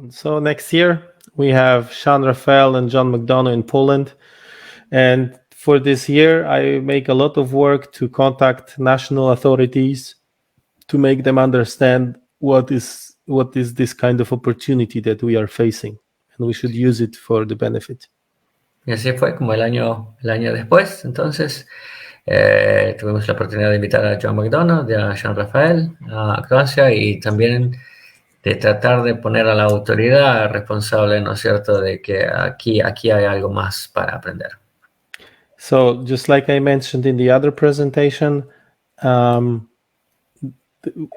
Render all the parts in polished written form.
So next year, we have Sean Raphael and John McDonough in Poland. And for this year, I make a lot of work to contact national authorities to make them understand what is this kind of opportunity that we are facing, and we should use it for the benefit. Y así fue como el año después. Entonces tuvimos la oportunidad de invitar a John McDonough, a Jean Rafael, a Croacia, y también de tratar de poner a la autoridad responsable, ¿no es cierto?, de que aquí hay algo más para aprender. So just like I mentioned in the other presentation,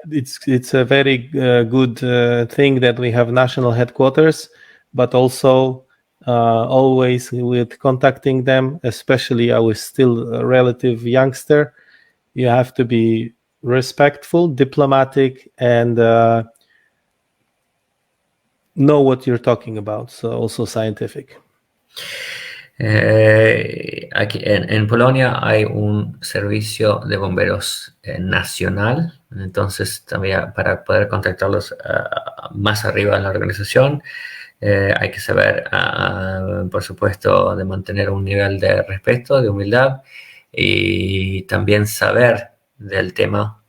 it's a very good thing that we have national headquarters, but also always with contacting them, especially I was still a relative youngster, you have to be respectful, diplomatic, and know what you're talking about, so also scientific. Aquí en Polonia hay un servicio de bomberos nacional, entonces también para poder contactarlos más arriba en la organización hay que saber, por supuesto, de mantener un nivel de respeto, de humildad, y también saber del tema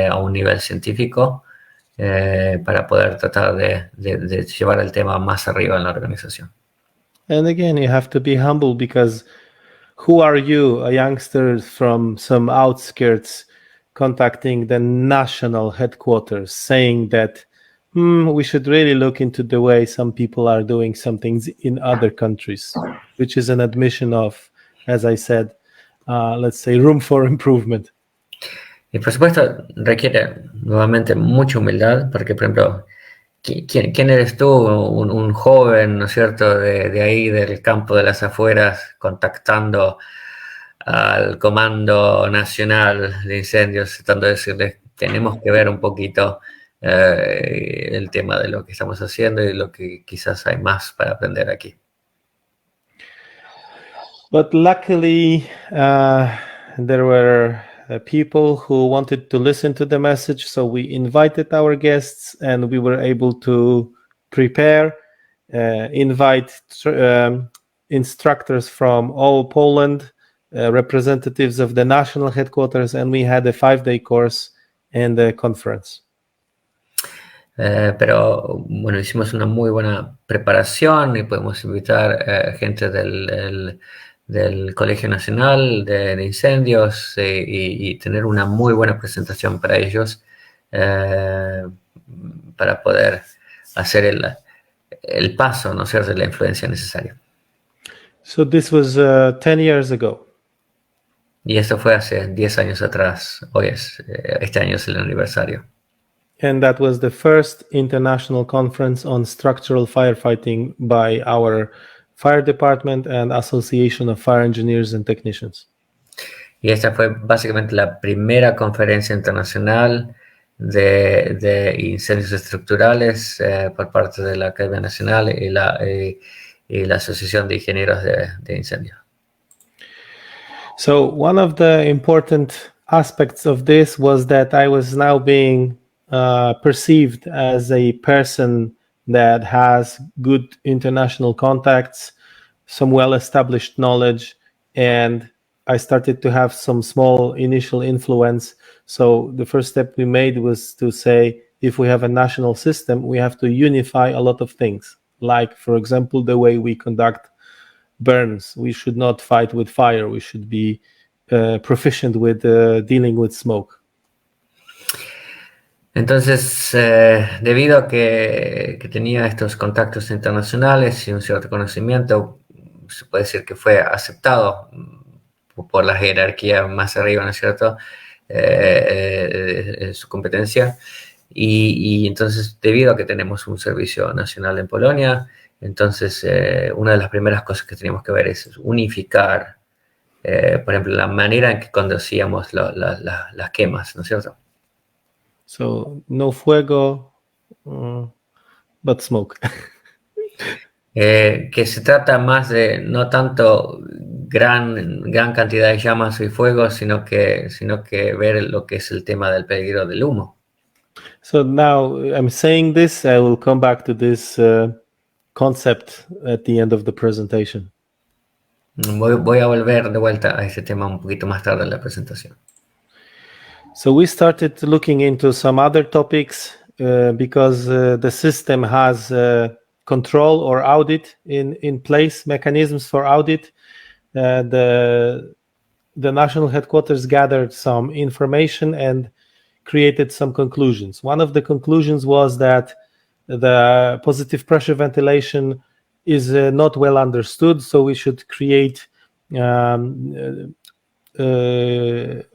a un nivel científico para poder tratar de llevar el tema más arriba en la organización. And again, you have to be humble, because who are you, a youngster from some outskirts, contacting the national headquarters, saying that we should really look into the way some people are doing some things in other countries, which is an admission of, as I said, let's say, room for improvement. Y por supuesto requiere nuevamente mucha humildad, porque por ejemplo, ¿quién eres tú? Un joven, ¿no es cierto?, de ahí, del campo de las afueras, contactando al Comando Nacional de Incendios, tratando de decirles, tenemos que ver un poquito el tema de lo que estamos haciendo y lo que quizás hay más para aprender aquí. But luckily, there were people who wanted to listen to the message, so we invited our guests, and we were able to prepare, invite instructors from all Poland, representatives of the national headquarters, and we had a 5-day course and a conference. Pero bueno, hicimos una muy buena preparación y podemos invitar gente del Colegio Nacional de Incendios y tener una muy buena presentación para ellos para poder hacer el paso, ¿no es cierto?, de la influencia necesaria. So this was 10 years ago. Y esto fue hace 10 años atrás. Hoy este año es el aniversario. And that was the first international conference on structural firefighting by our Fire Department and Association of Fire Engineers and Technicians. Y esta fue básicamente la primera conferencia internacional de incendios estructurales por parte de la Academia Nacional y la Asociación de Ingenieros de Incendios. So one of the important aspects of this was that I was now being perceived as a person that has good international contacts, some well-established knowledge, and I started to have some small initial influence. So the first step we made was to say, if we have a national system, we have to unify a lot of things. Like, for example, the way we conduct burns. We should not fight with fire. We should be proficient with dealing with smoke. Entonces, debido a que tenía estos contactos internacionales y un cierto conocimiento, se puede decir que fue aceptado por la jerarquía más arriba, ¿no es cierto?, su competencia. Y entonces, debido a que tenemos un servicio nacional en Polonia, entonces una de las primeras cosas que teníamos que ver es unificar, por ejemplo, la manera en que conducíamos las quemas, ¿no es cierto? So, no fuego, but smoke. Que se trata más de no tanto gran cantidad de llamas y fuego, sino que ver lo que es el tema del peligro del humo. So now I'm saying this, I will come back to this concept at the end of the presentation. Voy a volver de vuelta a ese tema un poquito más tarde en la presentación. So we started looking into some other topics because the system has control or audit in place, mechanisms for audit. The national headquarters gathered some information and created some conclusions. One of the conclusions was that the positive pressure ventilation is not well understood, so we should create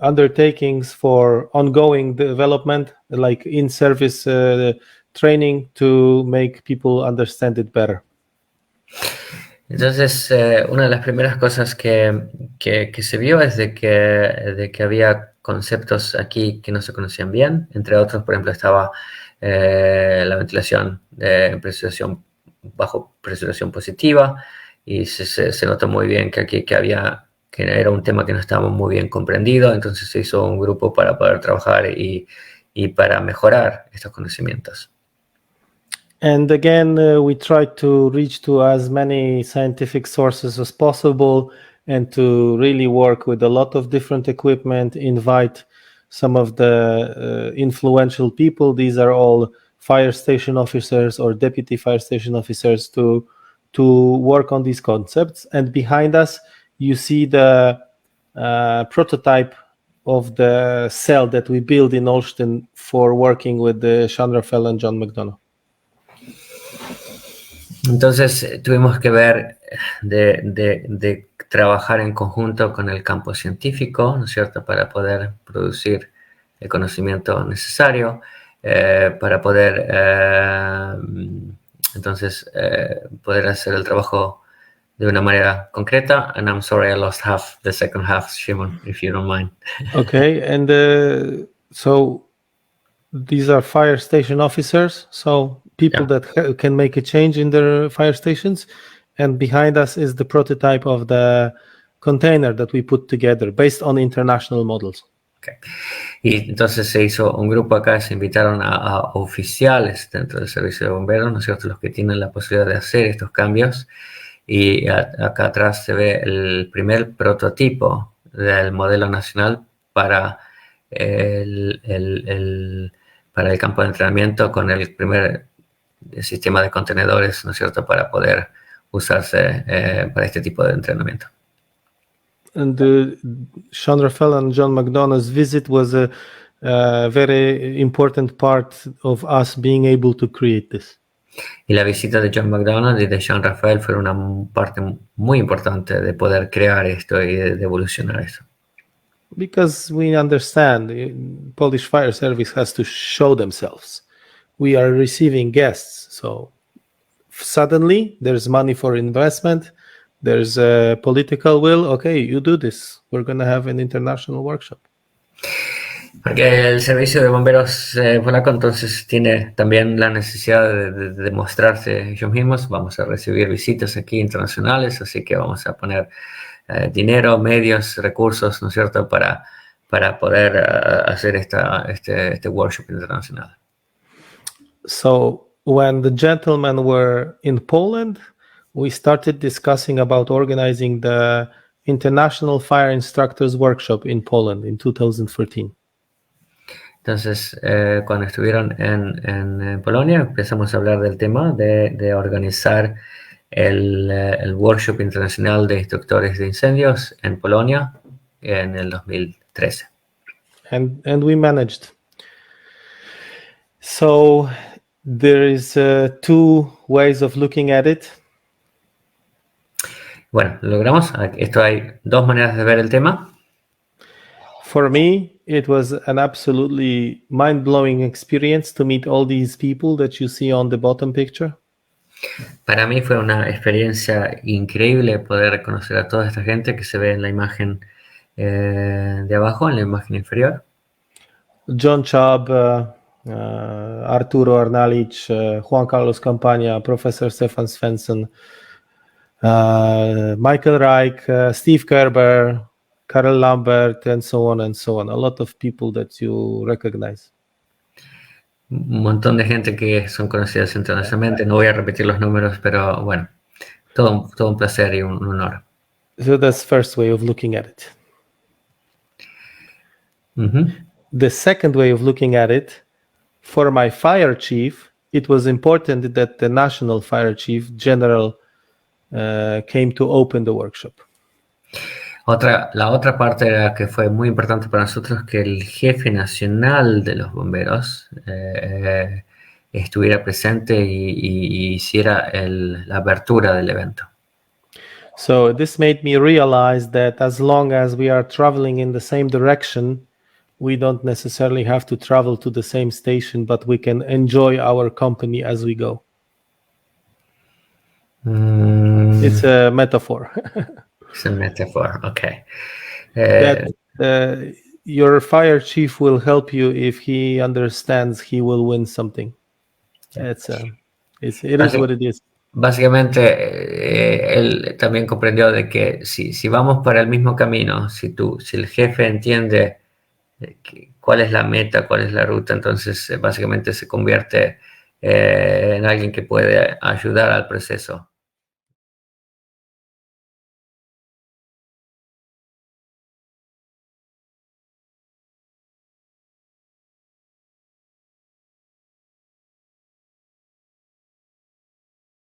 undertakings for ongoing development, like in-service training, to make people understand it better. Entonces, una de las primeras cosas que se vio es de que había conceptos aquí que no se conocían bien. Entre otros, por ejemplo, estaba la ventilación de presurización bajo presurización positiva, y se notó muy bien que aquí que era un tema que no estaba muy bien comprendido. Entonces se hizo un grupo para poder trabajar y para mejorar estos conocimientos. And again, we tried to reach to as many scientific sources as possible and to really work with a lot of different equipment, invite some of the influential people. These are all fire station officers or deputy fire station officers to work on these concepts. And behind us, you see the prototype of the cell that we built in Olsztyn for working with the Sean Raphael and John McDonough. Entonces tuvimos que ver de trabajar en conjunto con el campo científico, ¿no es cierto?, para poder producir el conocimiento necesario, para poder entonces poder hacer el trabajo de una manera concreta. And I'm sorry I lost the second half, Szymon, if you don't mind. Okay, and so these are fire station officers, so people that can make a change in their fire stations. And behind us is the prototype of the container that we put together based on international models. Okay. Y entonces se hizo un grupo acá, se invitaron a oficiales dentro del servicio de bomberos, ¿no es cierto?, los que tienen la posibilidad de hacer estos cambios. Y acá atrás se ve el primer prototipo del modelo nacional para para el campo de entrenamiento, con el primer sistema de contenedores, ¿no es cierto?, para poder usarse para este tipo de entrenamiento. And Sean Raphael and John McDonough's visit was a very important part of us being able to create this. Y la visita de John McDonough y de Sean Raphael fue una parte muy importante de poder crear esto y de evolucionar esto. Because we understand the Polish Fire Service has to show themselves. We are receiving guests, so suddenly there's money for investment, there's a political will. Okay, you do this. We're going to have an international workshop. Porque el servicio de bomberos polaco entonces tiene también la necesidad de demostrarse ellos mismos. Vamos a recibir visitas aquí internacionales, así que vamos a poner dinero, medios, recursos, ¿no es cierto?, para poder hacer este workshop internacional. So when the gentlemen were in Poland, we started discussing about organizing the International Fire Instructors Workshop in Poland in 2014. Entonces, cuando estuvieron en Polonia, empezamos a hablar del tema de organizar el workshop internacional de instructores de incendios en Polonia en el 2013. And we managed. So there is two ways of looking at it. Bueno, lo logramos. Esto hay dos maneras de ver el tema. For me, it was an absolutely mind-blowing experience to meet all these people that you see on the bottom picture. Para mí fue una experiencia increíble poder conocer a toda esta gente que se ve en la imagen de abajo, en la imagen inferior. John Chubb, Arturo Arnalic, Juan Carlos Campaña, Professor Stefan Svensson, Michael Reich, Steve Kerber, Karel Lambert, and so on and so on. A lot of people that you recognize. un montón de gente que son conocidas internacionalmente. No voy a repetir los números, pero bueno, todo un placer y un honor. So that's first way of looking at it. The second way of looking at it, for my fire chief, it was important that the national fire chief general came to open the workshop. La otra parte era que fue muy importante para nosotros que el jefe nacional de los bomberos estuviera presente y hiciera la apertura del evento. So this made me realize that as long as we are traveling in the same direction, we don't necessarily have to travel to the same station, but we can enjoy our company as we go. It's a metaphor. It's a metaphor, okay. That your fire chief will help you if he understands he will win something. It is what it is. Básicamente, él también comprendió de que si vamos para el mismo camino, si el jefe entiende cuál es la meta, cuál es la ruta, entonces básicamente se convierte en alguien que puede ayudar al proceso.